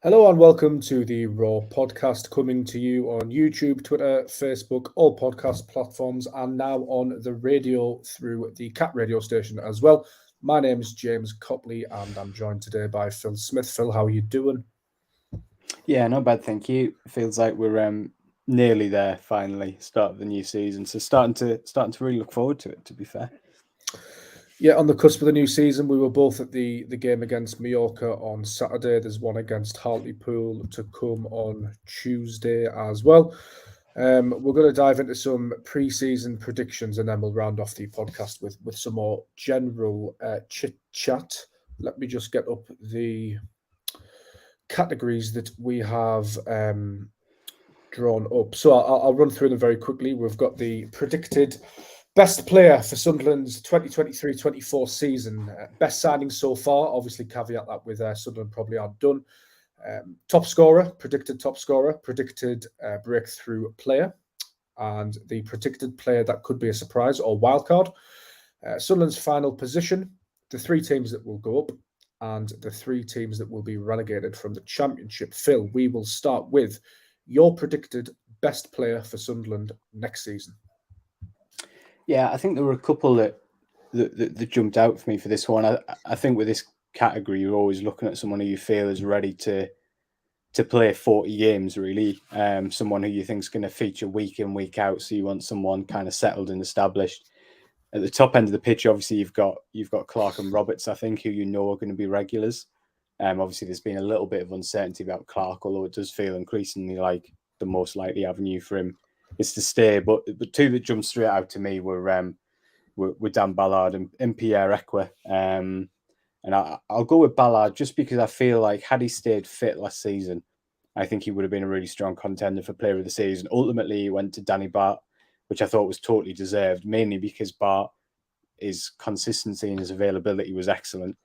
Hello and welcome to the Raw podcast, coming to you on YouTube, Twitter, Facebook, all podcast platforms, and now on the radio through the Cat radio station as well. My name is James Copley and I'm joined today by Phil Smith. Phil, how are you doing? Yeah, not bad, thank you. Feels like we're nearly there finally, start of the new season. So starting to really look forward to it, to be fair. Yeah, on the cusp of the new season, we were both at the game against Mallorca on Saturday. There's one against Hartlepool to come on Tuesday as well. We're going to dive into some pre-season predictions and then we'll round off the podcast with some more general chit chat. Let me just get up the categories that we have drawn up. So I'll run through them very quickly. We've got the predicted best player for Sunderland's 2023-24 season. Best signing so far, obviously caveat that with Sunderland probably aren't done. Top scorer, predicted breakthrough player, and the predicted player that could be a surprise or wildcard. Sunderland's final position, the three teams that will go up, and the three teams that will be relegated from the Championship. Phil, we will start with your predicted best player for Sunderland next season. Yeah, I think there were a couple that jumped out for me for this one. I think with this category, you're always looking at someone who you feel is ready to play 40 games, really. Someone who you think is going to feature week in, week out. So you want someone kind of settled and established. At the top end of the pitch, obviously you've got Clark and Roberts, I think, who you know are going to be regulars. Obviously, there's been a little bit of uncertainty about Clark, although it does feel increasingly like the most likely avenue for him is to stay. But the two that jumped straight out to me were Dan Ballard and Pierre Ekwe. And I'll go with Ballard just because I feel like had he stayed fit last season, I think he would have been a really strong contender for Player of the Season. Ultimately, he went to Danny Bart, which I thought was totally deserved, mainly because Bart, his consistency and his availability was excellent.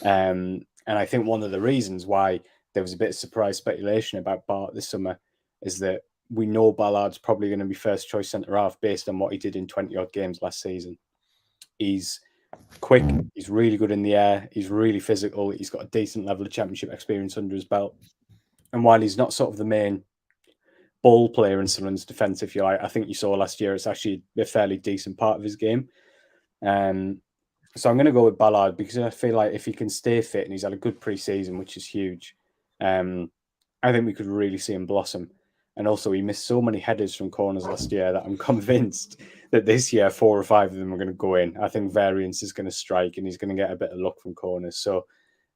And I think one of the reasons why there was a bit of surprise speculation about Bart this summer is that we know Ballard's probably going to be first choice centre-half based on what he did in 20-odd games last season. He's quick, he's really good in the air, he's really physical, he's got a decent level of Championship experience under his belt. And while he's not sort of the main ball player in Sunderland's defence, if you like, I think you saw last year, it's actually a fairly decent part of his game. So I'm going to go with Ballard because I feel like if he can stay fit and he's had a good pre-season, which is huge, I think we could really see him blossom. And also, he missed so many headers from corners last year that I'm convinced that this year, 4 or 5 of them are going to go in. I think variance is going to strike and he's going to get a bit of luck from corners. So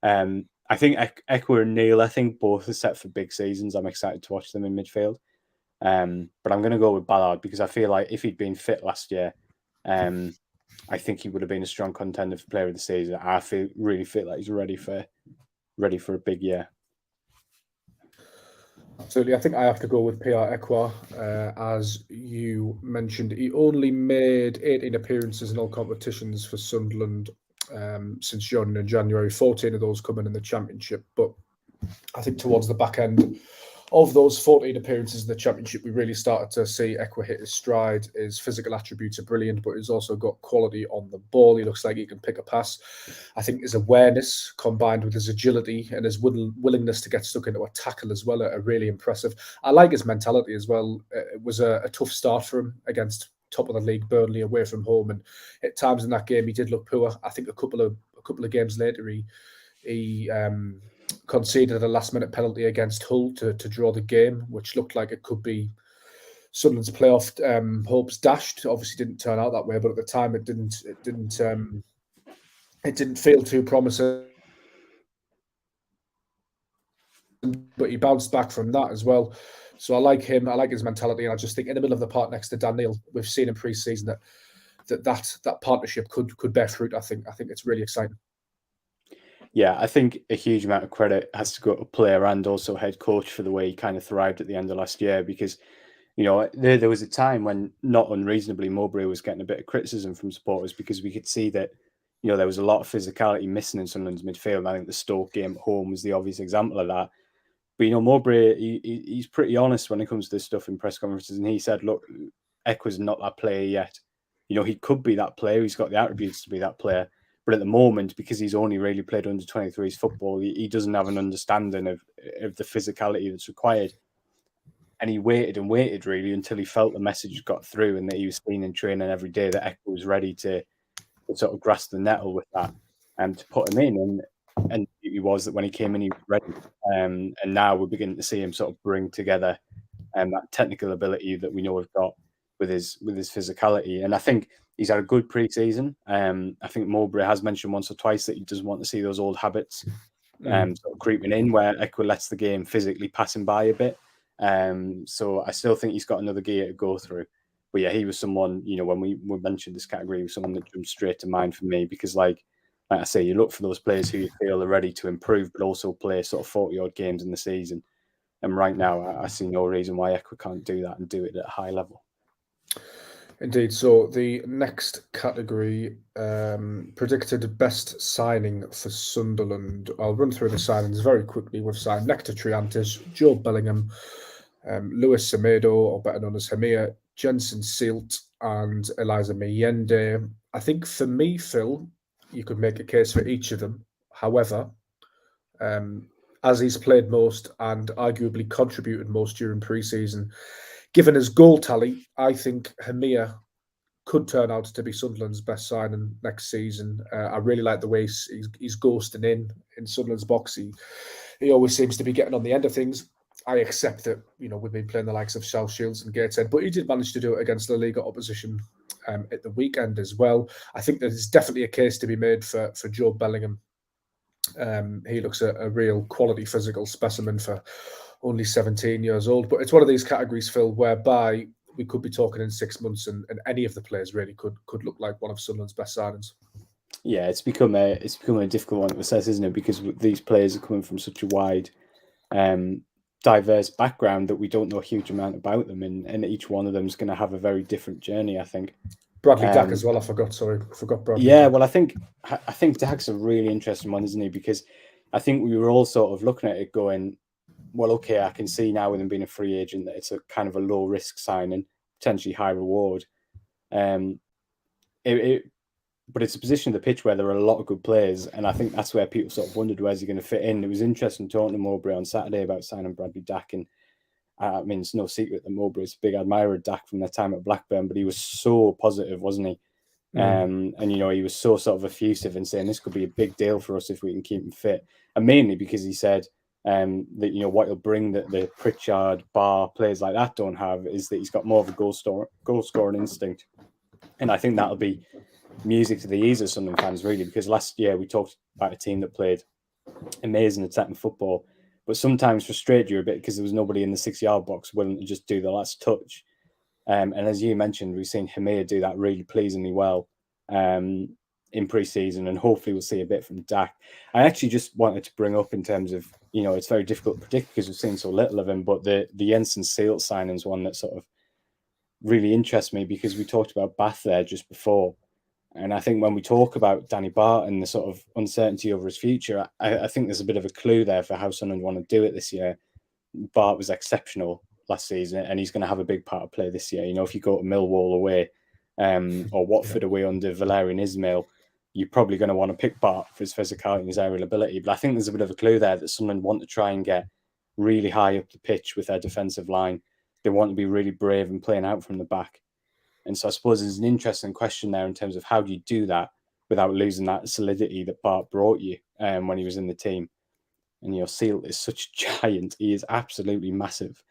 I think Ekwe and Neil, I think both are set for big seasons. I'm excited to watch them in midfield. But I'm going to go with Ballard because I feel like if he'd been fit last year, I think he would have been a strong contender for Player of the Season. I really feel like he's ready for a big year. Absolutely. I think I have to go with Pierre Ekwe. As you mentioned, he only made 18 appearances in all competitions for Sunderland since joining in January, 14 of those coming in the Championship. But I think towards the back end of those 14 appearances in the Championship, we really started to see Ekwe hit his stride. His physical attributes are brilliant, but he's also got quality on the ball. He looks like he can pick a pass. I think his awareness combined with his agility and his willingness to get stuck into a tackle as well are really impressive. I like his mentality as well. It was a tough start for him against top of the league Burnley away from home, and at times in that game he did look poor. I think a couple of games later he conceded a last-minute penalty against Hull to draw the game, which looked like it could be Sunderland's playoff hopes dashed. Obviously, didn't turn out that way, but at the time, it didn't feel too promising. But he bounced back from that as well. So I like him. I like his mentality, and I just think in the middle of the park next to Dan Neil, we've seen in pre-season that partnership could bear fruit. I think it's really exciting. Yeah, I think a huge amount of credit has to go to player and also head coach for the way he kind of thrived at the end of last year because, you know, there was a time when not unreasonably Mowbray was getting a bit of criticism from supporters because we could see that, you know, there was a lot of physicality missing in Sunderland's midfield. And I think the Stoke game at home was the obvious example of that. But, you know, Mowbray, he's pretty honest when it comes to this stuff in press conferences. And he said, look, Ekwe's not that player yet. You know, he could be that player. He's got the attributes to be that player. But at the moment, because he's only really played under 23s football, he doesn't have an understanding of the physicality that's required. And he waited and waited really until he felt the message got through and that he was seen in training every day, that Echo was ready to sort of grasp the nettle with that and to put him in. And the beauty was that when he came in, he was ready. And now we're beginning to see him sort of bring together that technical ability that we know we've got with his physicality. And I think he's had a good pre-season. I think Mowbray has mentioned once or twice that he doesn't want to see those old habits sort of creeping in, where Echo lets the game physically pass him by a bit. So I still think he's got another gear to go through. But yeah, he was someone, when we mentioned this category, he was someone that jumped straight to mind for me, because like I say, you look for those players who you feel are ready to improve, but also play sort of 40-odd games in the season. And right now, I see no reason why Echo can't do that and do it at a high level. Indeed. So the next category, predicted best signing for Sunderland. I'll run through the signings very quickly. We've signed Nectar Triantis, Joe Bellingham, Luis Semedo, or better known as Hamir, Jensen Seelt, and Eliza Miyende. I think for me, Phil, you could make a case for each of them. However, as he's played most and arguably contributed most during pre-season, given his goal tally, I think Hamir could turn out to be Sunderland's best signing next season. I really like the way he's ghosting in Sunderland's box. He always seems to be getting on the end of things. I accept that, we've been playing the likes of South Shields and Gateshead, but he did manage to do it against La Liga opposition at the weekend as well. I think there's definitely a case to be made for Joe Bellingham. He looks a real quality physical specimen for only 17 years old. But it's one of these categories, Phil, whereby we could be talking in 6 months and any of the players really could look like one of Sunderland's best signings. Yeah, it's become a difficult one to assess, isn't it? Because these players are coming from such a wide, diverse background that we don't know a huge amount about them, and each one of them is going to have a very different journey, I think. Bradley Dack as well. I forgot Bradley. Yeah, Dack. well, I think Dack's a really interesting one, isn't he? Because I think we were all sort of looking at it going, well, okay, I can see now with him being a free agent that it's a kind of a low risk signing, potentially high reward. But it's a position of the pitch where there are a lot of good players, and I think that's where people sort of wondered, where's he going to fit in. It was interesting talking to Mowbray on Saturday about signing Bradley Dack, and I mean, it's no secret that Mowbray's a big admirer of Dack from their time at Blackburn, but he was so positive, wasn't he? And he was so sort of effusive in saying this could be a big deal for us if we can keep him fit, and mainly because he said that what he'll bring that the Pritchard, Barr, players like that don't have is that he's got more of a goal scoring instinct, and I think that'll be music to the ears of Sunderland fans, really, because last year we talked about a team that played amazing attacking football, but sometimes frustrated you a bit because there was nobody in the 6-yard box willing to just do the last touch. And as you mentioned, we've seen Hamir do that really pleasingly well in pre-season, and hopefully we'll see a bit from Dack. I actually just wanted to bring up in terms of, it's very difficult to predict because we've seen so little of him, but the Jensen Seelt signing is one that sort of really interests me, because we talked about Bath there just before. And I think when we talk about Danny Bart and the sort of uncertainty over his future, I think there's a bit of a clue there for how Sunderland want to do it this year. Bart was exceptional last season, and he's going to have a big part of play this year. If you go to Millwall away or Watford away under Valérien Ismail, you're probably going to want to pick Bart for his physicality and his aerial ability. But I think there's a bit of a clue there that Sunderland want to try and get really high up the pitch with their defensive line. They want to be really brave and playing out from the back. And so I suppose there's an interesting question there in terms of how do you do that without losing that solidity that Bart brought you when he was in the team. And Seelt is such a giant. He is absolutely massive.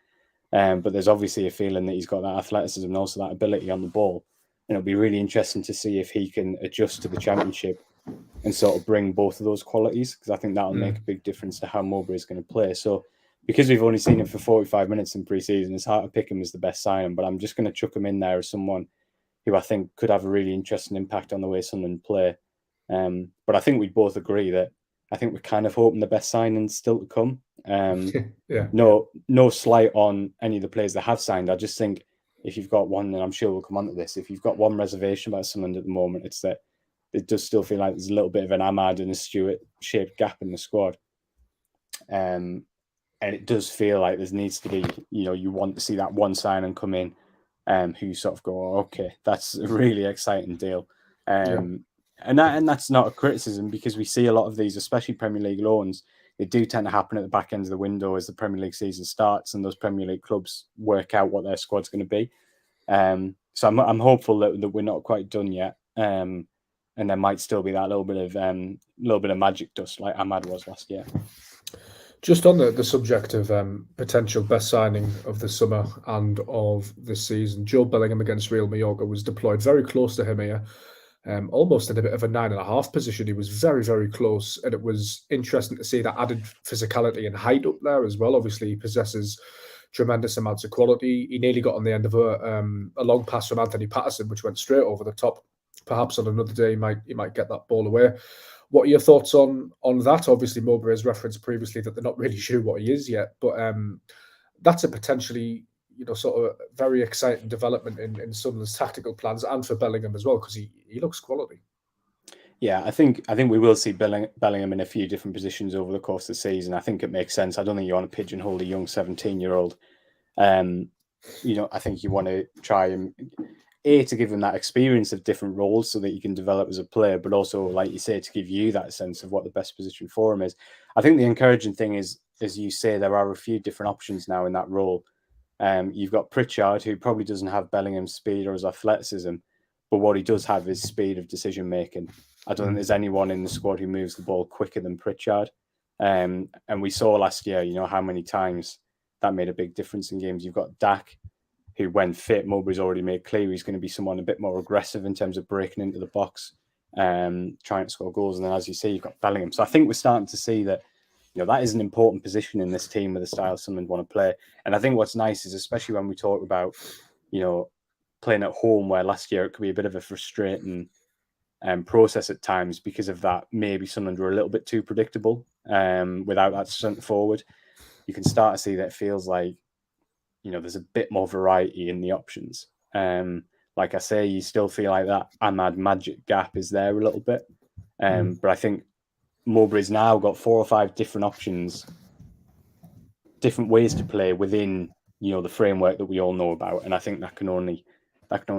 But there's obviously a feeling that he's got that athleticism and also that ability on the ball. And it'll be really interesting to see if he can adjust to the Championship and sort of bring both of those qualities, because I think that'll make a big difference to how Mowbray is going to play. So because we've only seen him for 45 minutes in pre-season, it's hard to pick him as the best signing, but I'm just going to chuck him in there as someone who I think could have a really interesting impact on the way Sunderland play. But I think we both agree that I think we're kind of hoping the best signing's still to come. No slight on any of the players that have signed. I just think if you've got one, and I'm sure we'll come on to this, if you've got one reservation about Sunderland at the moment, it's that it does still feel like there's a little bit of an Ahmad and a Stewart-shaped gap in the squad. And it does feel like there needs to be, you want to see that one signing come in who you sort of go, okay, that's a really exciting deal. And and that's not a criticism, because we see a lot of these, especially Premier League loans, they do tend to happen at the back end of the window as the Premier League season starts and those Premier League clubs work out what their squad's going to be. So I'm hopeful that we're not quite done yet, and there might still be that little bit of magic dust like Ahmad was last year. Just on the subject of potential best signing of the summer and of the season, Joe Bellingham against Real Mallorca was deployed very close to him here, almost in a bit of a 9.5 position. He was very, very close, and it was interesting to see that added physicality and height up there as well. Obviously, he possesses tremendous amounts of quality. He nearly got on the end of a long pass from Anthony Patterson, which went straight over the top. Perhaps on another day, he might get that ball away. What are your thoughts on that? Obviously, Mowbray has referenced previously that they're not really sure what he is yet, but that's a potentially, sort of very exciting development in Sunderland's tactical plans and for Bellingham as well, because he looks quality. Yeah, I think we will see Bellingham in a few different positions over the course of the season. I think it makes sense. I don't think you want to pigeonhole a young 17-year-old. I think you want to try and to give him that experience of different roles so that he can develop as a player, but also, like you say, to give you that sense of what the best position for him is. I think the encouraging thing is, as you say, there are a few different options now in that role. You've got Pritchard, who probably doesn't have Bellingham's speed or his athleticism, but what he does have is speed of decision making. I don't think there's anyone in the squad who moves the ball quicker than Pritchard. And we saw last year, how many times that made a big difference in games. You've got Dak, who, when fit, Mowbray's already made clear he's going to be someone a bit more aggressive in terms of breaking into the box, trying to score goals. And then, as you say, you've got Bellingham. So I think we're starting to see that, that is an important position in this team with the style Sunderland want to play. And I think what's nice is, especially when we talk about, playing at home, where last year it could be a bit of a frustrating process at times because of that. Maybe Sunderland were a little bit too predictable without that centre forward. You can start to see that it feels like, there's a bit more variety in the options. Like I say, you still feel like that Ahmad magic gap is there a little bit. But I think Mowbray's now got 4 or 5 different options, different ways to play within, the framework that we all know about. And I think that can only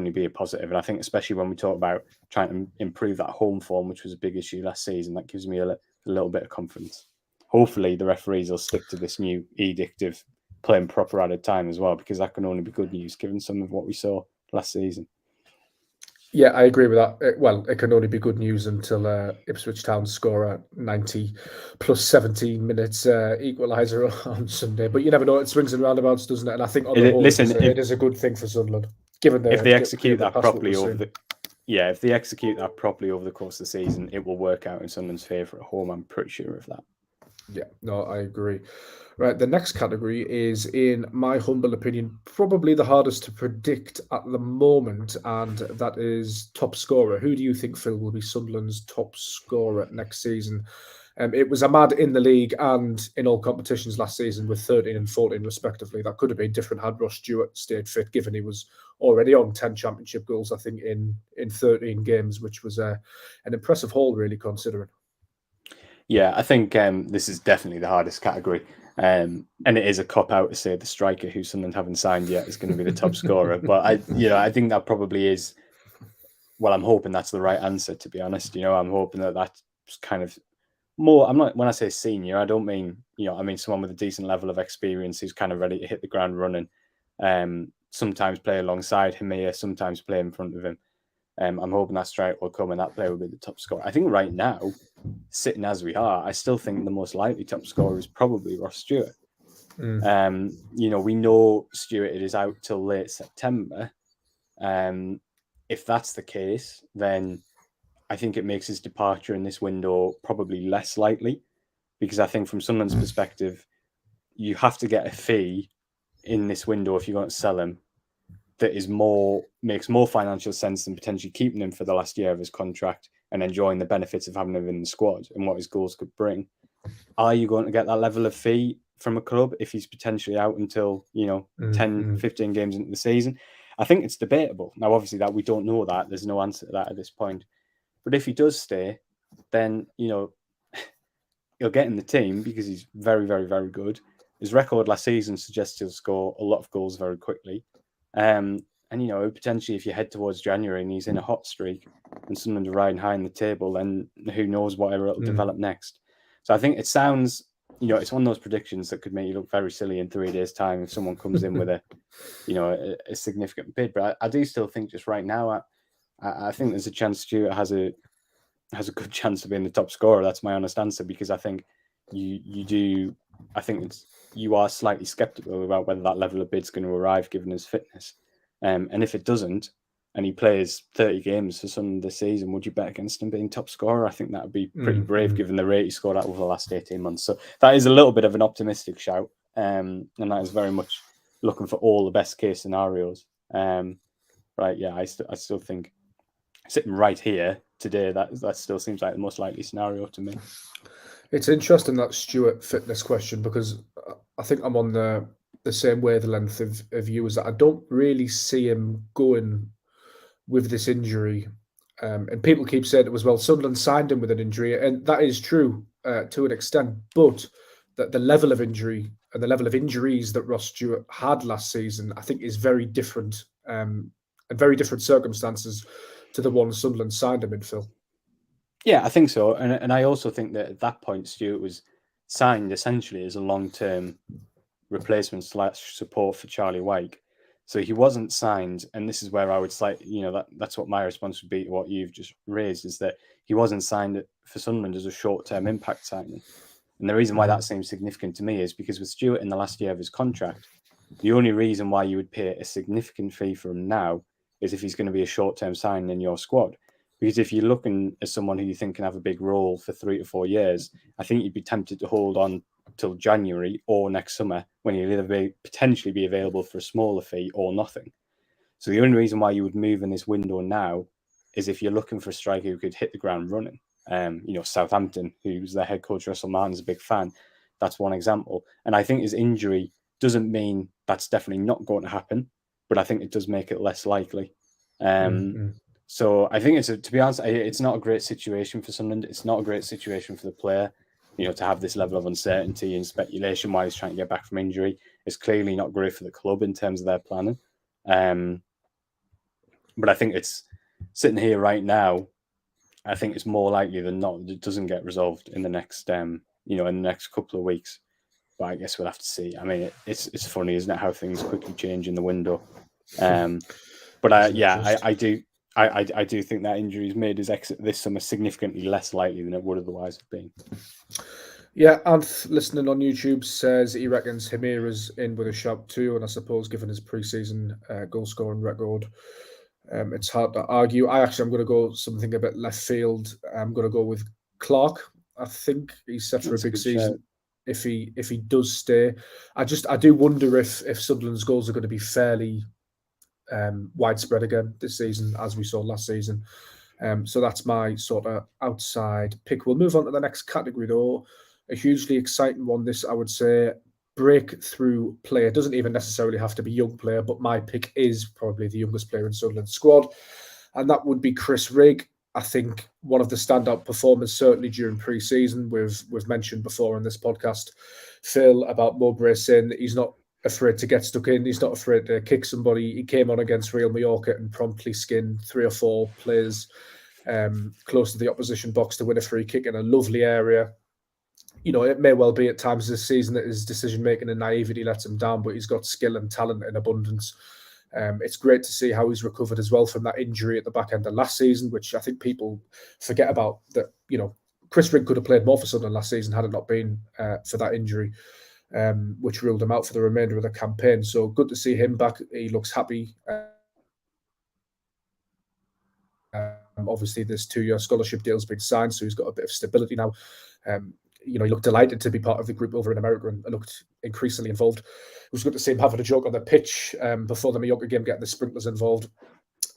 be a positive. And I think especially when we talk about trying to improve that home form, which was a big issue last season, that gives me a little bit of confidence. Hopefully the referees will stick to this new edict of playing proper added time as well, because that can only be good news given some of what we saw last season. Yeah, I agree with that. It can only be good news until Ipswich Town score a 90 plus 17 minutes equaliser on Sunday. But you never know; it swings and roundabouts, doesn't it? And I think on the whole, it is a good thing for Sunderland, given if they execute that properly if they execute that properly over the course of the season, it will work out in Sunderland's favour at home. I'm pretty sure of that. Yeah, no, I agree. Right, the next category is, in my humble opinion, probably the hardest to predict at the moment, and that is top scorer. Who do you think, Phil, will be Sunderland's top scorer next season? It was Ahmad in the league and in all competitions last season with 13 and 14 respectively. That could have been different had Ross Stewart stayed fit, given he was already on 10 championship goals, I think, in 13 games, which was an impressive haul, really, considering. Yeah, I think this is definitely the hardest category. And it is a cop-out to say the striker who Sunderland haven't signed yet is going to be the top scorer. But I think that probably is, well, I'm hoping that's the right answer, to be honest. I'm hoping that's kind of more, when I say senior, I don't mean, I mean someone with a decent level of experience who's kind of ready to hit the ground running. Sometimes play alongside him here, sometimes play in front of him. I'm hoping that strike will come and that player will be the top scorer. I think right now, sitting as we are, I still think the most likely top scorer is probably Ross Stewart. We know Stewart is out till late September. If that's the case, then I think it makes his departure in this window probably less likely, because I think from Sunderland's perspective, you have to get a fee in this window if you're going to sell him that makes more financial sense than potentially keeping him for the last year of his contract and enjoying the benefits of having him in the squad and what his goals could bring. Are you going to get that level of fee from a club if he's potentially out until 10, 15 games into the season? I think it's debatable. Now, obviously, that we don't know that. There's no answer to that at this point. But if he does stay, then he'll get in the team because he's very, very, very good. His record last season suggests he'll score a lot of goals very quickly. And potentially if you head towards January and he's in a hot streak, and Sunderland are riding high in the table, then who knows whatever it'll develop next. So I think it sounds, it's one of those predictions that could make you look very silly in 3 days' time if someone comes in with a significant bid. But I do still think just right now, I think there's a chance Stuart has a good chance to be in the top scorer. That's my honest answer, because I think you are slightly skeptical about whether that level of bid's going to arrive given his fitness. And if it doesn't, and he plays 30 games for Sunderland this season, would you bet against him being top scorer? I think that would be pretty brave given the rate he scored out over the last 18 months. So that is a little bit of an optimistic shout. And that is very much looking for all the best case scenarios. Right, yeah, I still think sitting right here today, that still seems like the most likely scenario to me. It's interesting, that Stuart fitness question, because I think I'm on the same wavelength of you, as that I don't really see him going with this injury. And people keep saying it as well, Sunderland signed him with an injury, and that is true to an extent, but the level of injury and the level of injuries that Ross Stewart had last season, I think, is very different, and very different circumstances to the one Sunderland signed him in, Phil. Yeah, I think so. And I also think that at that point, Stewart was signed essentially as a long-term replacement / support for Charlie Wyke. So he wasn't signed, and this is where I would slightly, that's what my response would be to what you've just raised, is that he wasn't signed for Sunderland as a short-term impact signing. And the reason why that seems significant to me is because with Stewart in the last year of his contract, the only reason why you would pay a significant fee for him now is if he's going to be a short-term signing in your squad. Because if you're looking at someone who you think can have a big role for 3 to 4 years, I think you'd be tempted to hold on till January or next summer, when he'll either potentially be available for a smaller fee or nothing. So the only reason why you would move in this window now is if you're looking for a striker who could hit the ground running. Southampton, who's their head coach, Russell Martin's a big fan. That's one example. And I think his injury doesn't mean that's definitely not going to happen, but I think it does make it less likely. So I think to be honest, it's not a great situation for Sunderland. It's not a great situation for the player, to have this level of uncertainty and speculation while he's trying to get back from injury. It's clearly not great for the club in terms of their planning. But I think it's sitting here right now, I think it's more likely than not that it doesn't get resolved in the next, in the next couple of weeks. But I guess we'll have to see. I mean, it's funny, isn't it, how things quickly change in the window. But I do think that injury's made his exit this summer significantly less likely than it would otherwise have been. Yeah, Anth, listening on YouTube, says he reckons Hemira's in with a shout too, and I suppose given his pre-season goal scoring record, it's hard to argue. I'm going to go something a bit left field. I'm going to go with Clark. I think he's set for a big season if he does stay. I do wonder if Sunderland's goals are going to be fairly widespread again this season, as we saw last season. So that's my sort of outside pick. We'll move on to the next category, though. A hugely exciting one, this, I would say. Breakthrough player. Doesn't even necessarily have to be young player, but my pick is probably the youngest player in Sunderland's squad, and that would be Chris Rigg. I think one of the standout performers, certainly during pre-season. We've mentioned before on this podcast, Phil, about Mowbray saying that he's not afraid to get stuck in. He's not afraid to kick somebody. He came on against Real Mallorca and promptly skinned 3 or 4 players close to the opposition box to win a free kick in a lovely area. It may well be at times this season that his decision-making and naivety lets him down, but he's got skill and talent in abundance. It's great to see how he's recovered as well from that injury at the back end of last season, which I think people forget about. That Chris Rigg could have played more for Sunderland last season had it not been for that injury, which ruled him out for the remainder of the campaign. So good to see him back. He looks happy. Obviously, this 2-year scholarship deal's been signed, so he's got a bit of stability now. He looked delighted to be part of the group over in America and looked increasingly involved. It was good to see him having a joke on the pitch before the Mallorca game, getting the sprinklers involved.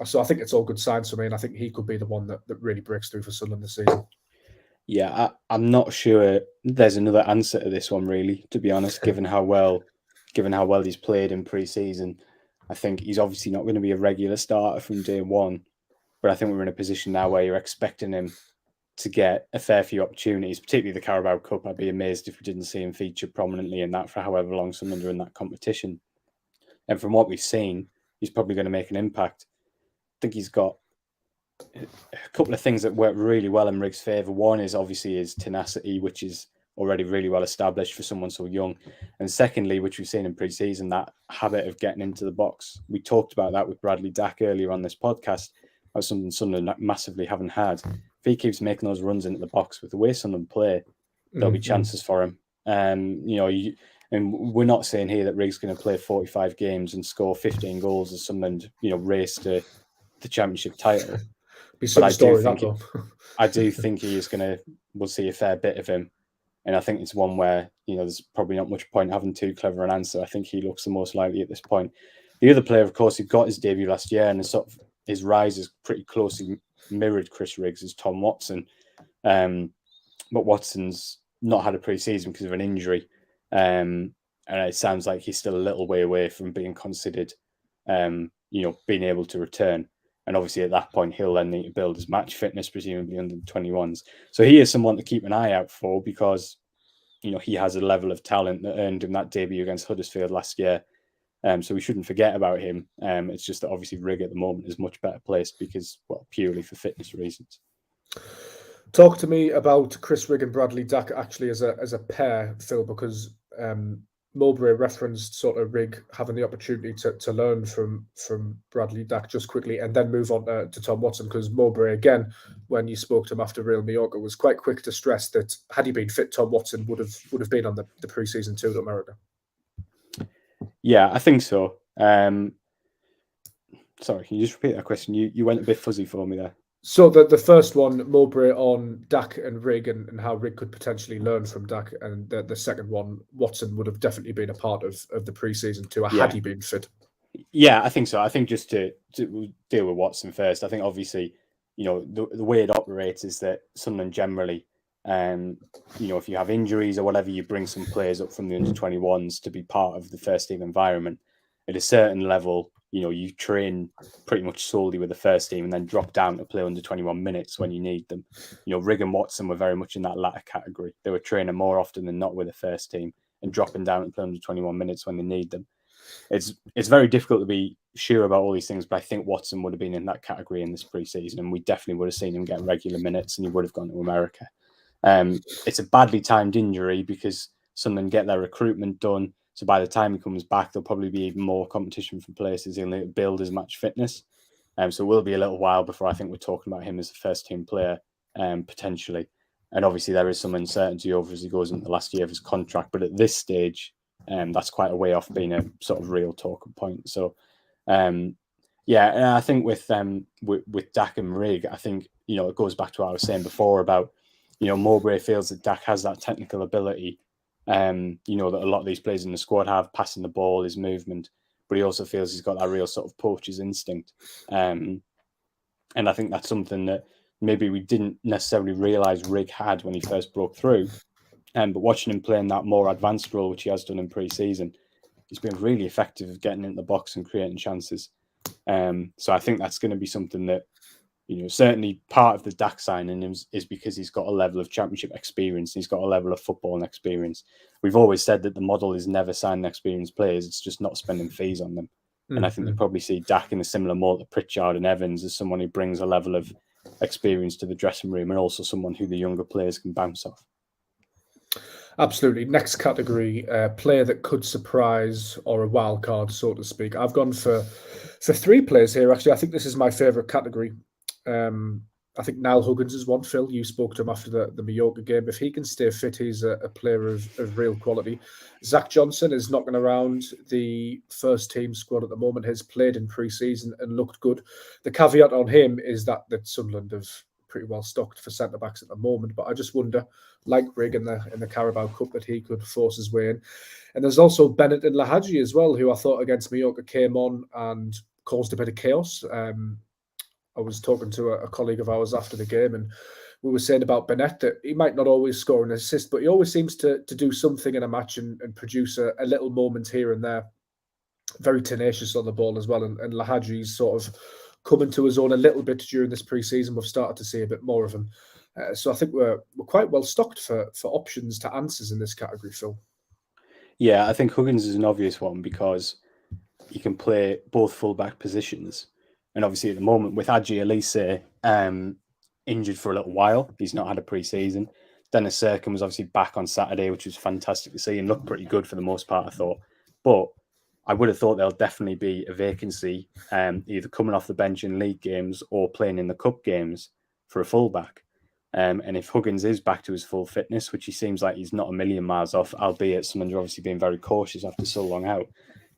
So I think it's all good signs for me, and I think he could be the one that really breaks through for Sunderland this season. Yeah, I'm not sure there's another answer to this one, really, to be honest, given how well he's played in pre-season. I think he's obviously not going to be a regular starter from day one, but I think we're in a position now where you're expecting him to get a fair few opportunities, particularly the Carabao Cup. I'd be amazed if we didn't see him feature prominently in that for however long Sunderland are in that competition. And from what we've seen, he's probably going to make an impact. I think he's got a couple of things that work really well in Riggs' favour. One is obviously his tenacity, which is already really well established for someone so young. And secondly, which we've seen in pre-season, that habit of getting into the box. We talked about that with Bradley Dack earlier on this podcast. That's something Sunderland massively haven't had. If he keeps making those runs into the box with the way Sunderland play, there'll be chances for him. And we're not saying here that Riggs going to play 45 games and score 15 goals as Sunderland, race to the championship title. Be some story that though. I do think we'll see a fair bit of him. And I think it's one where, there's probably not much point having too clever an answer. I think he looks the most likely at this point. The other player, of course, who got his debut last year and his rise is pretty closely mirrored Chris Riggs, is Tom Watson. But Watson's not had a pre-season because of an injury. And it sounds like he's still a little way away from being considered, being able to return. And obviously at that point, he'll then need to build his match fitness, presumably under the 21s. So he is someone to keep an eye out for because, he has a level of talent that earned him that debut against Huddersfield last year. So we shouldn't forget about him. It's just that obviously Rigg at the moment is much better placed because, purely for fitness reasons. Talk to me about Chris Rigg and Bradley Dack actually as a pair, Phil, because Mowbray referenced sort of Rigg having the opportunity to learn from Bradley Dack just quickly and then move on to Tom Watson, because Mowbray, again, when you spoke to him after Real Mallorca, was quite quick to stress that had he been fit, Tom Watson would have been on the pre-season tour to America. Yeah, I think so. Sorry, can you just repeat that question? You went a bit fuzzy for me there. So the first one, Mowbray on Dack and Rigg and how Rigg could potentially learn from Dack, and the second one, Watson would have definitely been a part of the pre-season tour had he been fit. Yeah, I think so. I think just to deal with Watson first, I think obviously, the way it operates is that Sunderland generally, if you have injuries or whatever, you bring some players up from the under-21s to be part of the first team environment. At a certain level, you train pretty much solely with the first team and then drop down to play under 21 minutes when you need them. Rigg and Watson were very much in that latter category. They were training more often than not with the first team and dropping down and play under 21 minutes when they need them. It's very difficult to be sure about all these things, but I think Watson would have been in that category in this pre-season, and we definitely would have seen him get regular minutes and he would have gone to America. It's a badly timed injury because Sunderland get their recruitment done. So by the time he comes back, there'll probably be even more competition from places. He'll need to build his match fitness. So it will be a little while before I think we're talking about him as a first-team player, potentially. And obviously there is some uncertainty over as he goes into the last year of his contract. But at this stage, that's quite a way off being a sort of real talking point. So, and I think with Dack and Rigg, I think, it goes back to what I was saying before about, Mowbray feels that Dack has that technical ability, that a lot of these players in the squad have, passing the ball, his movement, but he also feels he's got that real sort of poacher's instinct. And I think that's something that maybe we didn't necessarily realise Rigg had when he first broke through. But watching him playing that more advanced role, which he has done in pre-season, he's been really effective at getting in the box and creating chances. So I think that's going to be something that, certainly part of the Dack signing is because he's got a level of championship experience. He's got a level of footballing experience. We've always said that the model is never signing experienced players. It's just not spending fees on them. Mm-hmm. And I think you probably see Dack in a similar mold to Pritchard and Evans as someone who brings a level of experience to the dressing room and also someone who the younger players can bounce off. Absolutely. Next category, player that could surprise or a wild card, so to speak. I've gone for three players here, actually. I think this is my favourite category. I think Niall Huggins is one. Phil, you spoke to him after the Mallorca game. If he can stay fit, he's a player of real quality. Zach Johnson is knocking around the first team squad at the moment, has played in pre-season and looked good. The caveat on him is that Sunderland have pretty well stocked for centre-backs at the moment, but I just wonder, like Rigg in the Carabao Cup, that he could force his way in. And there's also Bennett and Lahaji as well, who I thought against Mallorca came on and caused a bit of chaos. I was talking to a colleague of ours after the game, and we were saying about Bennett that he might not always score an assist, but he always seems to do something in a match and produce a little moment here and there. Very tenacious on the ball as well. And Lahaji's sort of coming to his own a little bit during this pre-season. We've started to see a bit more of him. So I think we're quite well stocked for options to answers in this category, Phil. Yeah, I think Huggins is an obvious one because he can play both fullback positions. And obviously at the moment with Adji Elise injured for a little while, he's not had a pre-season. Dennis Serkin was obviously back on Saturday, which was fantastic to see and looked pretty good for the most part, I thought. But I would have thought there'll definitely be a vacancy, either coming off the bench in league games or playing in the cup games for a fullback. And if Huggins is back to his full fitness, which he seems like he's not a million miles off, albeit someone's obviously been very cautious after so long out,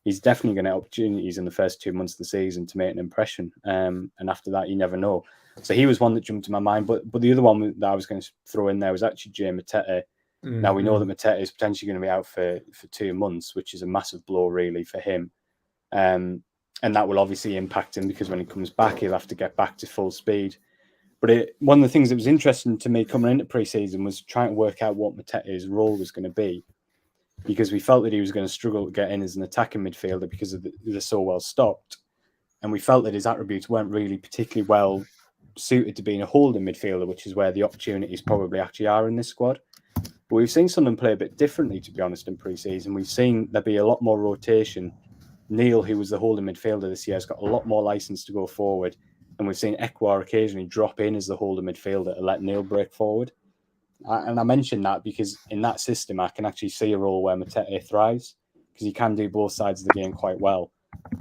he's definitely going to have opportunities in the first 2 months of the season to make an impression. And after that, you never know. So he was one that jumped to my mind. But the other one that I was going to throw in there was actually Jay Matete. Mm-hmm. Now, we know that Matete is potentially going to be out for 2 months, which is a massive blow, really, for him. And that will obviously impact him because when he comes back, he'll have to get back to full speed. But one of the things that was interesting to me coming into pre-season was trying to work out what Matete's role was going to be, because we felt that he was going to struggle to get in as an attacking midfielder because they're so well stocked. And we felt that his attributes weren't really particularly well suited to being a holding midfielder, which is where the opportunities probably actually are in this squad. But we've seen Sunderland play a bit differently, to be honest, in pre-season. We've seen there be a lot more rotation. Neil, who was the holding midfielder this year, has got a lot more license to go forward. And we've seen Ekwar occasionally drop in as the holding midfielder to let Neil break forward. And I mentioned that because in that system, I can actually see a role where Matete thrives because he can do both sides of the game quite well.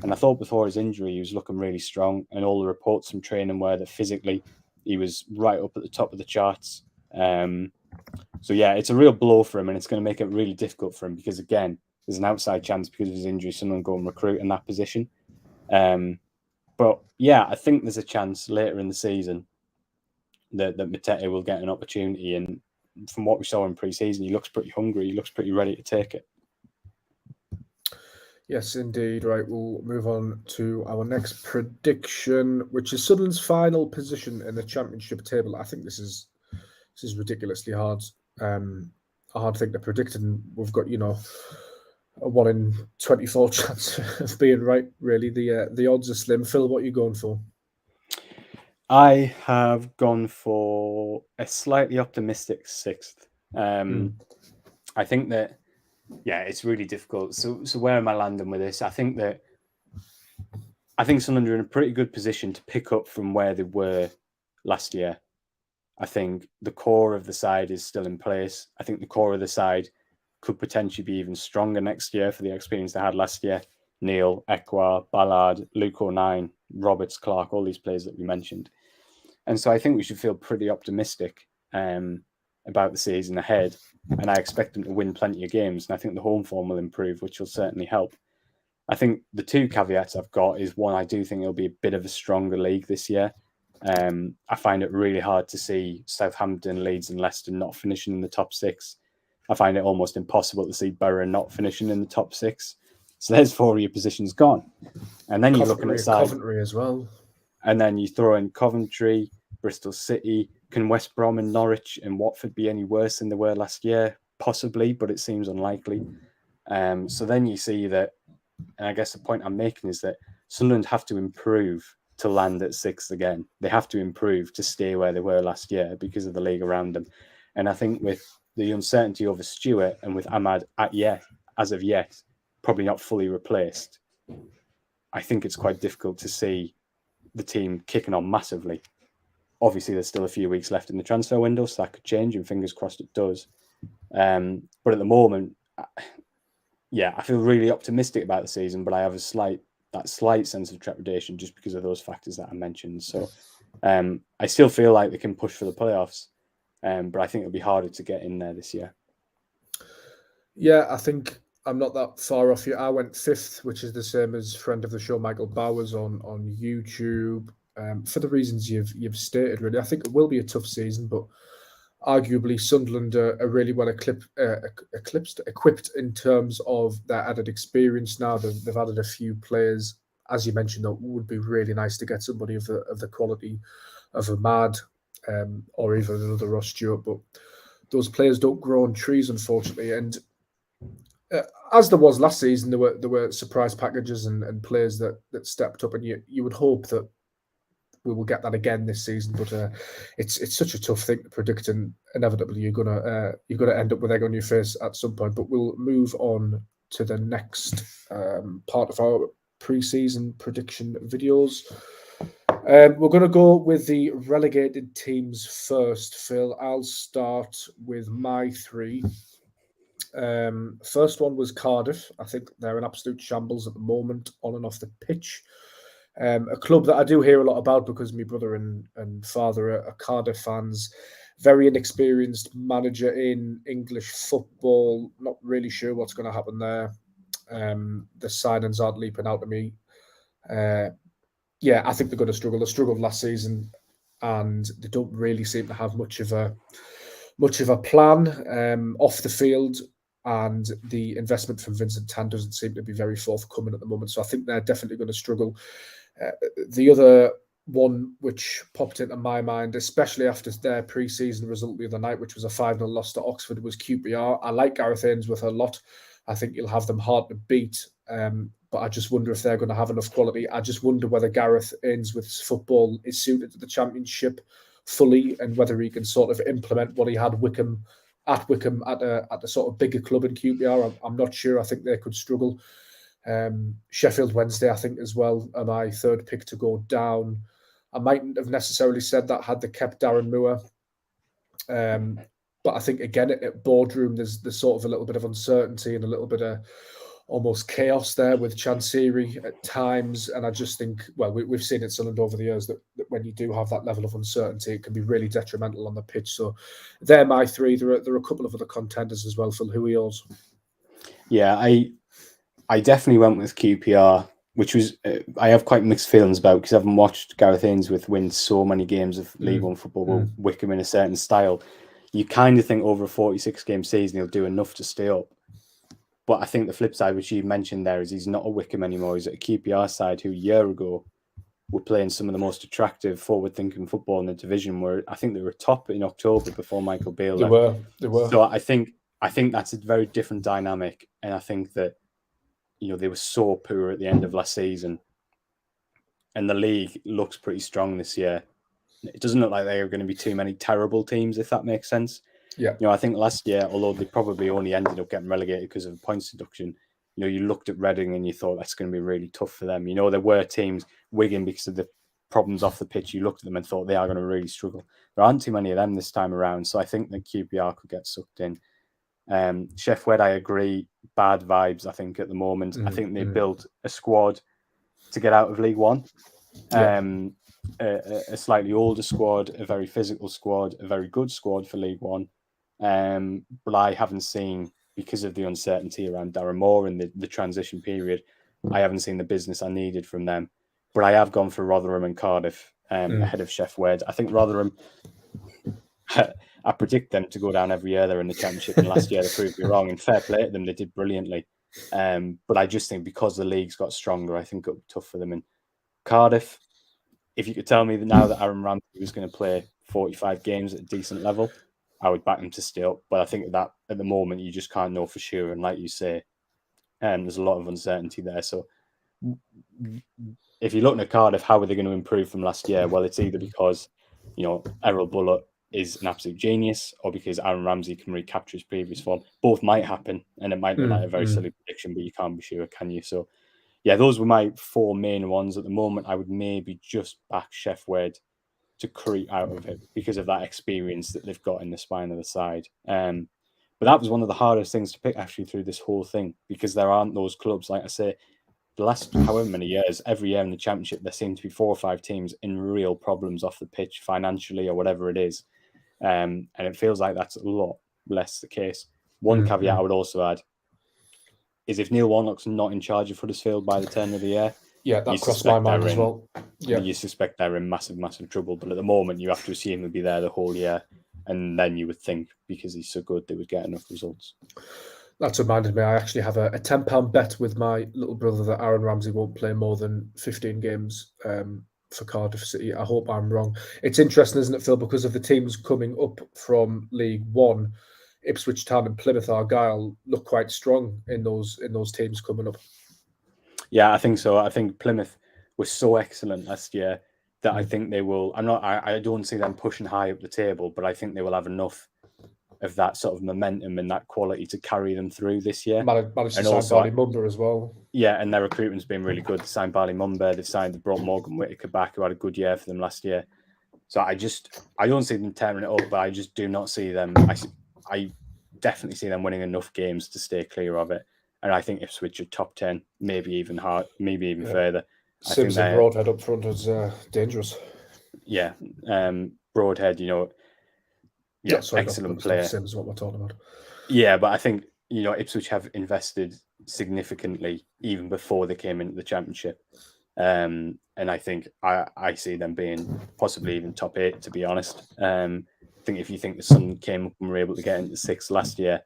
And I thought before his injury, he was looking really strong. And all the reports from training were that physically he was right up at the top of the charts. So, yeah, it's a real blow for him and it's going to make it really difficult for him because, again, there's an outside chance because of his injury, someone go and recruit in that position. But, yeah, I think there's a chance later in the season that Matete will get an opportunity. And from what we saw in pre-season, he looks pretty hungry. He looks pretty ready to take it. Yes, indeed. Right, we'll move on to our next prediction, which is Sunderland's final position in the Championship table. I think this is ridiculously hard. A hard thing to predict, and we've got, a 1 in 24 chance of being right, really. The odds are slim. Phil, what are you going for? I have gone for a slightly optimistic 6th. I think that, yeah, it's really difficult. So where am I landing with this? I think Sunderland are in a pretty good position to pick up from where they were last year. I think the core of the side is still in place. I think the core of the side could potentially be even stronger next year for the experience they had last year. Neil, Ekwar, Ballard, Luke O'Nien, Roberts, Clark, all these players that we mentioned. And so I think we should feel pretty optimistic about the season ahead. And I expect them to win plenty of games. And I think the home form will improve, which will certainly help. I think the 2 caveats I've got is, one, I do think it'll be a bit of a stronger league this year. I find it really hard to see Southampton, Leeds and Leicester not finishing in the top 6. I find it almost impossible to see Borough not finishing in the top 6. So there's 4 of your positions gone. And then you're looking at Coventry as well. And then you throw in Coventry, Bristol City. Can West Brom and Norwich and Watford be any worse than they were last year? Possibly, but it seems unlikely. So then you see that, and I guess the point I'm making is that Sunderland have to improve to land at 6th again. They have to improve to stay where they were last year because of the league around them. And I think with the uncertainty over Stewart and with Ahmad as of yet, probably not fully replaced, I think it's quite difficult to see the team kicking on massively. Obviously, there's still a few weeks left in the transfer window, so that could change, and fingers crossed it does. But at the moment, I feel really optimistic about the season, but I have that slight sense of trepidation just because of those factors that I mentioned. So I still feel like they can push for the playoffs, but I think it'll be harder to get in there this year. Yeah, I think I'm not that far off you. I went 5th, which is the same as friend of the show, Michael Bowers, on YouTube. For the reasons you've stated, really. I think it will be a tough season, but arguably Sunderland are really well equipped in terms of their added experience now. They've added a few players, as you mentioned, that would be really nice to get somebody of the quality of Ahmad or even another Ross Stewart, but those players don't grow on trees, unfortunately. And as there was last season, there were surprise packages and players that stepped up, and you would hope that we will get that again this season, but it's such a tough thing to predict, and inevitably you're gonna end up with egg on your face at some point. But we'll move on to the next part of our pre-season prediction videos. We're going to go with the relegated teams first, Phil. I'll start with my three. First one was Cardiff. I think they're an absolute shambles at the moment, on and off the pitch. A club that I do hear a lot about because my brother and father are Cardiff fans. Very inexperienced manager in English football. Not really sure what's going to happen there. The signings aren't leaping out to me. Yeah, I think they're going to struggle. They struggled last season, and they don't really seem to have much of a plan off the field. And the investment from Vincent Tan doesn't seem to be very forthcoming at the moment. So I think they're definitely going to struggle. The other one which popped into my mind, especially after their pre-season result the other night, which was a 5-0 loss to Oxford, was QPR. I like Gareth Ainsworth a lot. I think he'll have them hard to beat. But I just wonder if they're going to have enough quality. I just wonder whether Gareth Ainsworth's football is suited to the Championship fully, and whether he can sort of implement what he had at Wickham at a sort of bigger club in QPR. I'm not sure. I think they could struggle. Sheffield Wednesday, I think, as well, are my third pick to go down. I mightn't have necessarily said that had they kept Darren Moore. But I think, again, at Boardroom, there's sort of a little bit of uncertainty and a little bit of almost chaos there with Chansiri at times. And I just think, well, we've seen it Sunderland over the years that when you do have that level of uncertainty, it can be really detrimental on the pitch. So they're my three. There are a couple of other contenders as well. Phil, who are yours? Yeah, I definitely went with QPR, which was I have quite mixed feelings about, because I haven't watched Gareth Ainsworth win so many games of League One football with Wickham in a certain style. You kind of think over a 46-game season he'll do enough to stay up. But I think the flip side, which you mentioned there, is he's not a Wickham anymore. He's at a QPR side who a year ago were playing some of the most attractive, forward-thinking football in the division, where I think they were top in October before Michael Bale left. They were. So I think that's a very different dynamic. And I think that, they were so poor at the end of last season. And the league looks pretty strong this year. It doesn't look like there are going to be too many terrible teams, if that makes sense. Yeah. I think last year, although they probably only ended up getting relegated because of points deduction, you looked at Reading and you thought that's going to be really tough for them. There were teams, Wigan, because of the problems off the pitch, you looked at them and thought they are going to really struggle. There aren't too many of them this time around, so I think that QPR could get sucked in. Chef Wed, I agree, bad vibes, I think, at the moment. I think they built a squad to get out of League One. A slightly older squad, a very physical squad, a very good squad for League One. But I haven't seen, because of the uncertainty around Darren Moore and the transition period, I haven't seen the business I needed from them. But I have gone for Rotherham and Cardiff ahead of Chef Wed. I think Rotherham, I predict them to go down every year. They're in the Championship, and last year they proved me wrong. And fair play to them, they did brilliantly. But I just think because the league's got stronger, I think it'll be tough for them. And Cardiff, if you could tell me that now that Aaron Ramsey was going to play 45 games at a decent level, I would back him to stay up. But I think that at the moment, you just can't know for sure. And like you say, there's a lot of uncertainty there. So if you're looking at Cardiff, how are they going to improve from last year? Well, it's either because, Errol Bullock is an absolute genius, or because Aaron Ramsey can recapture his previous form. Both might happen, and it might look like a very silly prediction, but you can't be sure, can you? So, yeah, those were my four main ones. At the moment, I would maybe just back Chef Wed to creep out of it because of that experience that they've got in the spine of the side. But that was one of the hardest things to pick, actually, through this whole thing, because there aren't those clubs. Like I say, the last however many years, every year in the Championship, there seem to be 4 or 5 teams in real problems off the pitch, financially or whatever it is. And it feels like that's a lot less the case. One caveat I would also add is if Neil Warnock's not in charge of Huddersfield by the turn of the year, that crossed my mind as well. Yeah, you suspect they're in massive, massive trouble. But at the moment, you have to assume he'll be there the whole year, and then you would think because he's so good, they would get enough results. That's reminded me. I actually have a £10 bet with my little brother that Aaron Ramsey won't play more than 15 games for Cardiff City. I hope I'm wrong. It's interesting, isn't it, Phil? Because of the teams coming up from League One, Ipswich Town and Plymouth Argyle look quite strong in those teams coming up. Yeah, I think so. I think Plymouth was so excellent last year that I think they will. I don't see them pushing high up the table, but I think they will have enough of that sort of momentum and that quality to carry them through this year. Managed to And sign also, Barney Mumba as well. Yeah, and their recruitment's been really good. They signed Barley Mumba, they've brought Morgan Whitaker back, who had a good year for them last year. So I don't see them tearing it up, but I just do not see them. I definitely see them winning enough games to stay clear of it. And I think Ipswich are top 10, maybe even further. Sims and Broadhead up front is dangerous. Yeah, Broadhead, excellent player. Sims is what we're talking about. Yeah, but I think Ipswich have invested significantly even before they came into the Championship, and I think I see them being possibly even top 8. To be honest, I think if you think the Sun came up and were able to get into 6th last year,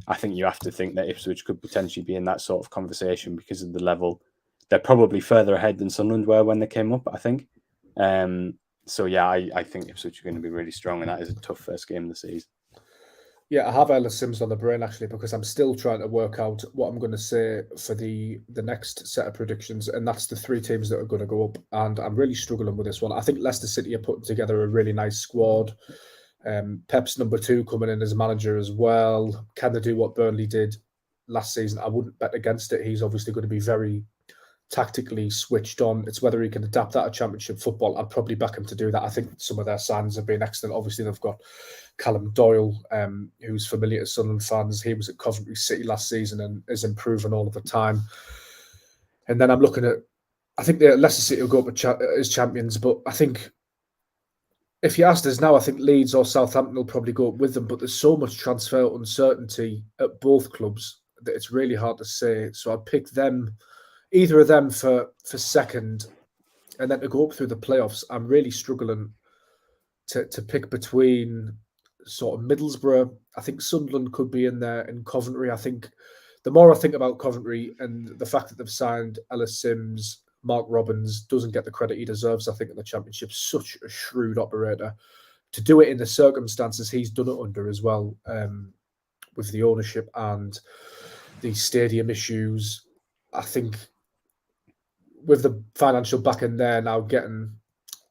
I think you have to think that Ipswich could potentially be in that sort of conversation because of the level. They're probably further ahead than Sunderland were when they came up, I think. So yeah, I think Ipswich are going to be really strong, and that is a tough first game of the season. Yeah, I have Ellis Sims on the brain actually because I'm still trying to work out what I'm going to say for the next set of predictions, and that's the 3 teams that are going to go up. And I'm really struggling with this one. I think Leicester City are putting together a really nice squad. Pep's number 2 coming in as manager as well. Can they do what Burnley did last season? I wouldn't bet against it. He's obviously going to be very tactically switched on. It's whether he can adapt that to Championship football. I'd probably back him to do that. I think some of their signs have been excellent. Obviously, they've got Callum Doyle, who's familiar to Sunderland fans. He was at Coventry City last season and is improving all of the time. And then I'm looking at, I think the Leicester City will go up as champions, but I think if you asked us now, I think Leeds or Southampton will probably go up with them, but there's so much transfer uncertainty at both clubs that it's really hard to say. So I'd pick them, either of them for second, and then to go up through the playoffs. I'm really struggling to pick between sort of Middlesbrough. I think Sunderland could be in there, and Coventry. I think the more I think about Coventry and the fact that they've signed Ellis Sims, Mark Robbins doesn't get the credit he deserves, I think, in the Championship. Such a shrewd operator. To do it in the circumstances he's done it under as well, with the ownership and the stadium issues. I think with the financial backing there now getting,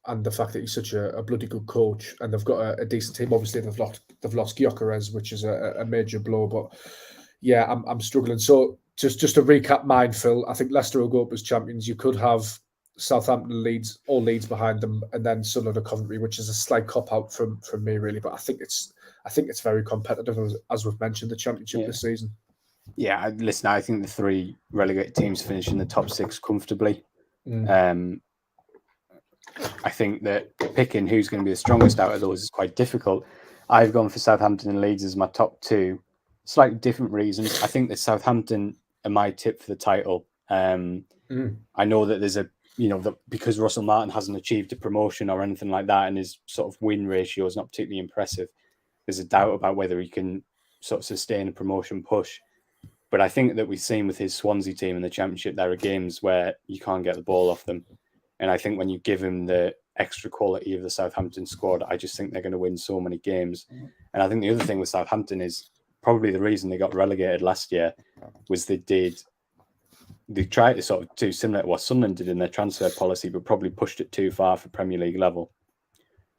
and the fact that he's such a bloody good coach, and they've got a decent team. Obviously, they've lost Gyökeres, which is a major blow. But yeah, I'm struggling. So just to recap mine, Phil, I think Leicester will go up as champions. You could have Southampton, Leeds behind them, and then Sunderland or Coventry, which is a slight cop out from me, really. But I think it's very competitive, as we've mentioned, the Championship this season. Yeah, listen, I think the 3 relegated teams finish in the top 6 comfortably. I think that picking who's going to be the strongest out of those is quite difficult. I've gone for Southampton and Leeds as my top 2. Slightly different reasons. I think that Southampton are my tip for the title. I know that there's because Russell Martin hasn't achieved a promotion or anything like that, and his sort of win ratio is not particularly impressive. There's a doubt about whether he can sort of sustain a promotion push. But I think that we've seen with his Swansea team in the Championship, there are games where you can't get the ball off them. And I think when you give him the extra quality of the Southampton squad, I just think they're going to win so many games. And I think the other thing with Southampton is probably the reason they got relegated last year was they tried to sort of do similar to what Sunderland did in their transfer policy, but probably pushed it too far for Premier League level.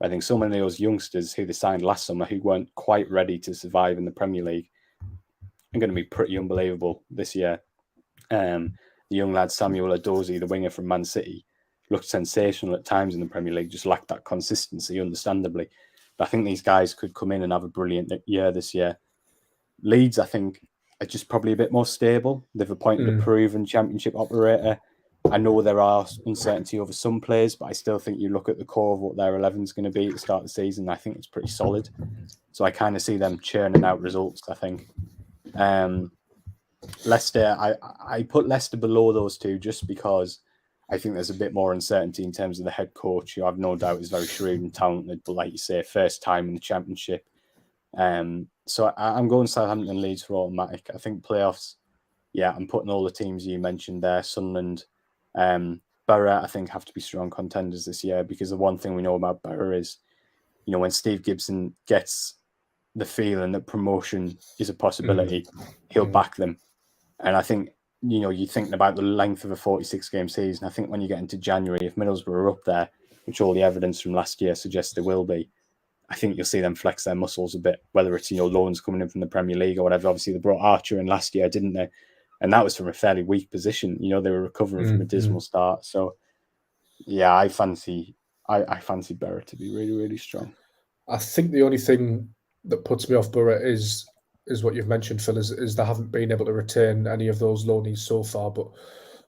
I think so many of those youngsters who they signed last summer who weren't quite ready to survive in the Premier League are going to be pretty unbelievable this year. The young lad Samuel Edozie, the winger from Man City, looked sensational at times in the Premier League, just lacked that consistency, understandably. But I think these guys could come in and have a brilliant year this year. Leeds, I think, are just probably a bit more stable. They've appointed a proven Championship operator. I know there are uncertainty over some players, but I still think you look at the core of what their 11 is going to be at the start of the season, I think it's pretty solid. So I kind of see them churning out results, I think. Leicester, I put Leicester below those 2 just because I think there's a bit more uncertainty in terms of the head coach, who I've no doubt is very shrewd and talented, but like you say, first time in the Championship. So I'm going Southampton and Leeds for automatic. I think playoffs, yeah, I'm putting all the teams you mentioned there, Sunderland, Borough, I think have to be strong contenders this year, because the one thing we know about Borough is, when Steve Gibson gets the feeling that promotion is a possibility, he'll back them. And I think, you're thinking about the length of a 46-game season. I think when you get into January, if Middlesbrough are up there, which all the evidence from last year suggests they will be, I think you'll see them flex their muscles a bit, whether it's, loans coming in from the Premier League or whatever. Obviously, they brought Archer in last year, didn't they? And that was from a fairly weak position. They were recovering from a dismal start. So, yeah, I fancy Borough to be really, really strong. I think the only thing that puts me off Borough is what you've mentioned, Phil, is they haven't been able to retain any of those loanees so far. But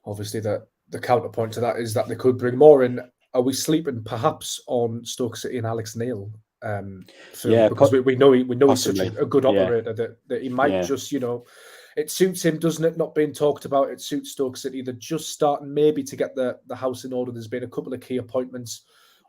obviously, the counterpoint to that is that they could bring more in. Are we sleeping perhaps on Stoke City and Alex Neil? Phil, because we know he's such a good operator that he might just, it suits him, doesn't it? Not being talked about. It suits Stoke City. They're just starting maybe to get the house in order. There's been a couple of key appointments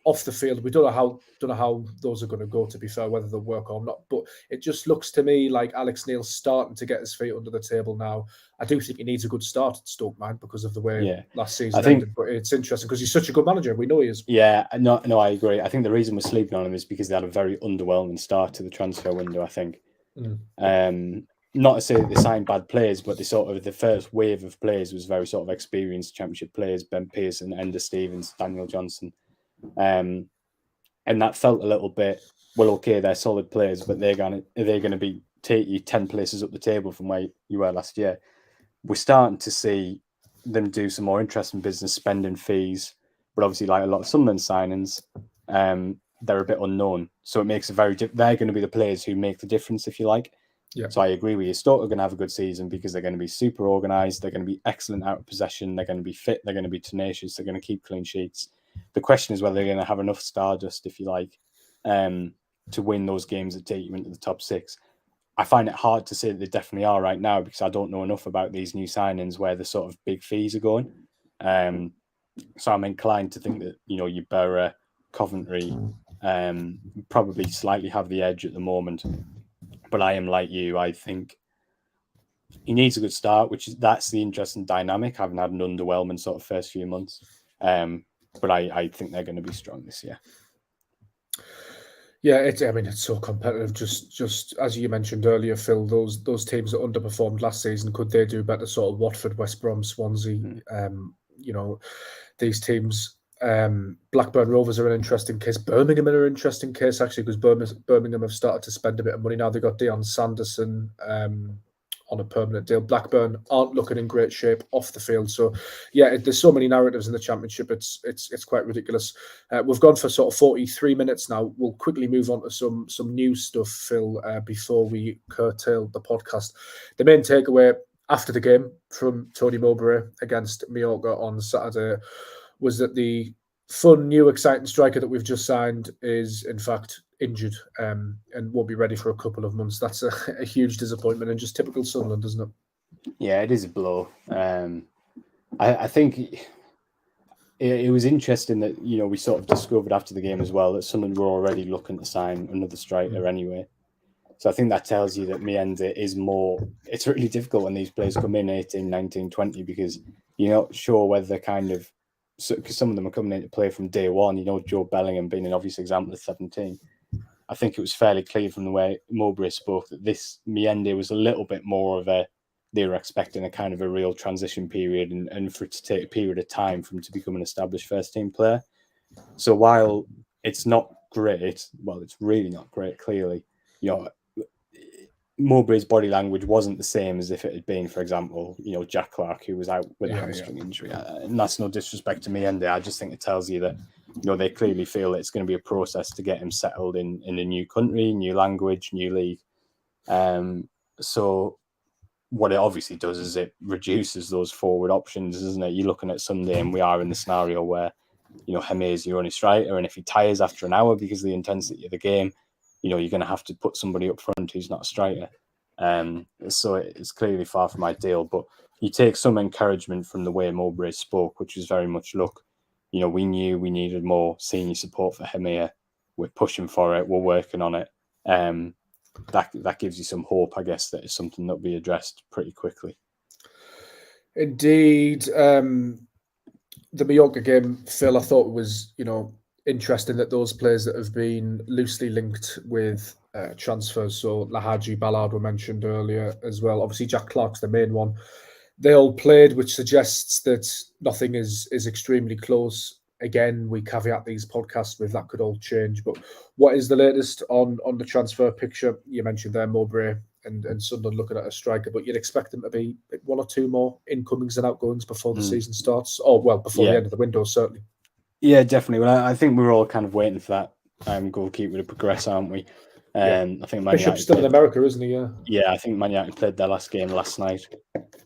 off the field. We don't know how those are going to go, to be fair, whether they'll work or not. But it just looks to me like Alex Neil's starting to get his feet under the table now. I do think he needs a good start at Stoke, man, because of the way last season ended. But it's interesting because he's such a good manager. We know he is. Yeah, no, I agree. I think the reason we're sleeping on him is because they had a very underwhelming start to the transfer window, I think. Not to say that they signed bad players, but the first wave of players was very sort of experienced Championship players: Ben Pearson, Ender Stevens, Daniel Johnson. And that felt a little bit, well, okay, they're solid players, but they're going to take you 10 places up the table from where you were last year. We're starting to see them do some more interesting business, spending fees, but obviously, like a lot of Sunderland signings, they're a bit unknown. So it makes it they're going to be the players who make the difference, if you like. Yeah. So I agree with you. Stoke are going to have a good season because they're going to be super organised. They're going to be excellent out of possession. They're going to be fit. They're going to be tenacious. They're going to keep clean sheets. The question is whether they're going to have enough stardust, if you like, to win those games that take you into the top six. I find it hard to say that they definitely are right now because I don't know enough about these new signings where the sort of big fees are going. So I'm inclined to think that, your Borough, Coventry probably slightly have the edge at the moment. But I am like you. I think he needs a good start, that's the interesting dynamic, having had an underwhelming sort of first few months. But I think they're going to be strong this year. Yeah, it's so competitive. Just as you mentioned earlier, Phil, those teams that underperformed last season, could they do better? Sort of Watford, West Brom, Swansea. These teams. Blackburn Rovers are an interesting case. Birmingham are an interesting case, actually, because Birmingham have started to spend a bit of money now. They've got Deion Sanderson on a permanent deal. Blackburn aren't looking in great shape off the field. So, yeah, there's so many narratives in the Championship. It's quite ridiculous. We've gone for sort of 43 minutes now. We'll quickly move on to some new stuff, Phil, before we curtail the podcast. The main takeaway after the game from Tony Mowbray against Mallorca on Saturday was that the fun, new, exciting striker that we've just signed is, in fact, injured and won't be ready for a couple of months. That's a huge disappointment and just typical Sunderland, isn't it? Yeah, it is a blow. I think it was interesting that, we sort of discovered after the game as well that Sunderland were already looking to sign another striker anyway. So I think that tells you that Miende is more... It's really difficult when these players come in 18, 19, 20 because you're not sure whether they're kind of... Because some of them are coming in to play from day one. Joe Bellingham being an obvious example at 17. I think it was fairly clear from the way Mowbray spoke that this Miende was a little bit more of they were expecting a kind of a real transition period and for it to take a period of time for him to become an established first team player. So while it's not great, well, it's really not great, clearly, Mowbray's body language wasn't the same as if it had been, for example, Jack Clark, who was out with a hamstring injury. And that's no disrespect to Miende. I just think it tells you that, they clearly feel it's going to be a process to get him settled in a new country, new language, new league. So what it obviously does is it reduces those forward options, isn't it? You're looking at Sunday and we are in the scenario where, Heme is your only striker. And if he tires after an hour because of the intensity of the game, you're going to have to put somebody up front who's not a striker. So it's clearly far from ideal, but you take some encouragement from the way Mowbray spoke, which was very much, look, we knew we needed more senior support for Hemir. We're pushing for it. We're working on it. That gives you some hope, I guess, that it's something that'll be addressed pretty quickly. Indeed. The Mallorca game, Phil, I thought was, interesting that those players that have been loosely linked with transfers, so Lahaji, Ballard were mentioned earlier as well. Obviously, Jack Clark's the main one. They all played, which suggests that nothing is extremely close. again, we caveat these podcasts with that could all change. But what is the latest on the transfer picture? You mentioned there Mowbray and Sunderland looking at a striker, but you'd expect them to be one or two more incomings and outgoings before the season starts, or well, before the end of the window, certainly. Yeah, definitely. Well, I think we're all kind of waiting for that goalkeeper to progress, aren't we? I think Man Bishop's United still in America, isn't he? Yeah. Yeah, I think Man United played their last game last night.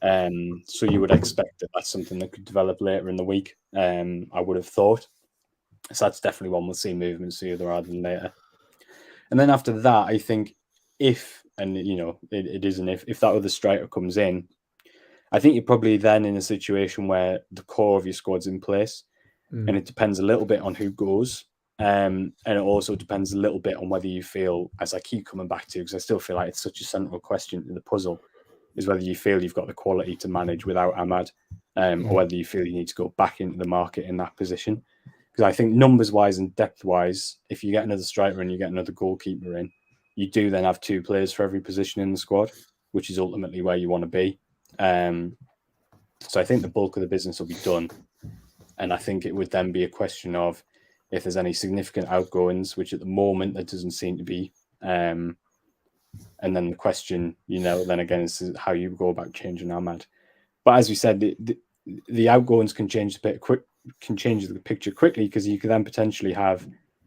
So you would expect that that's something that could develop later in the week. I would have thought. So that's definitely one we'll see movement sooner rather than later. And then after that, I think if that other striker comes in, I think you're probably then in a situation where the core of your squad's in place. And it depends a little bit on who goes. And it also depends a little bit on whether you feel, as I keep coming back to, because I still feel like it's such a central question in the puzzle, is whether you feel you've got the quality to manage without Ahmad, or whether you feel you need to go back into the market in that position. Because I think numbers-wise and depth-wise, if you get another striker and you get another goalkeeper in, you do then have 2 players for every position in the squad, which is ultimately where you want to be. So I think the bulk of the business will be done. And I think it would then be a question of if there's any significant outgoings, which at the moment there doesn't seem to be. And then the question, then again, is how you go about changing Ahmad. But as we said, the outgoings can change the picture quickly, because you could then potentially have,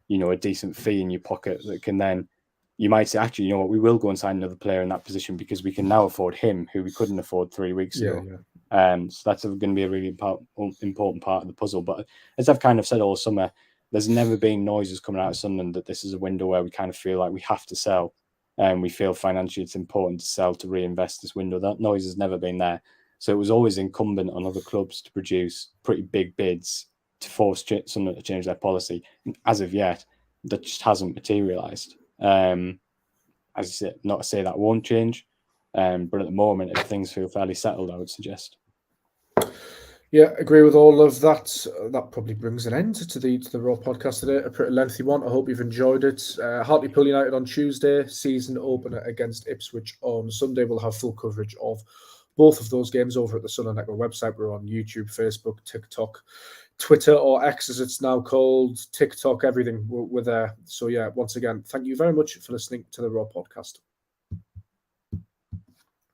a decent fee in your pocket that can then, you might say, actually, we will go and sign another player in that position because we can now afford him, who we couldn't afford 3 weeks ago. So that's going to be a really important part of the puzzle. But as I've kind of said all summer, there's never been noises coming out of Sunderland that this is a window where we kind of feel like we have to sell, and we feel financially it's important to sell to reinvest this window. That noise has never been there. So it was always incumbent on other clubs to produce pretty big bids to force Sunderland to change their policy. And as of yet, that just hasn't materialised. As I said, not to say that won't change, but at the moment, if things feel fairly settled, I would suggest. Yeah, agree with all of that. That probably brings an end to the Raw podcast today. A pretty lengthy one. I hope you've enjoyed it. Hartlepool United on Tuesday, season opener against Ipswich on Sunday. We'll have full coverage of both of those games over at the Sunderland Echo website. We're on YouTube, Facebook, TikTok, Twitter, or X as it's now called, TikTok, everything. We're there. So yeah, once again, thank you very much for listening to the Raw podcast.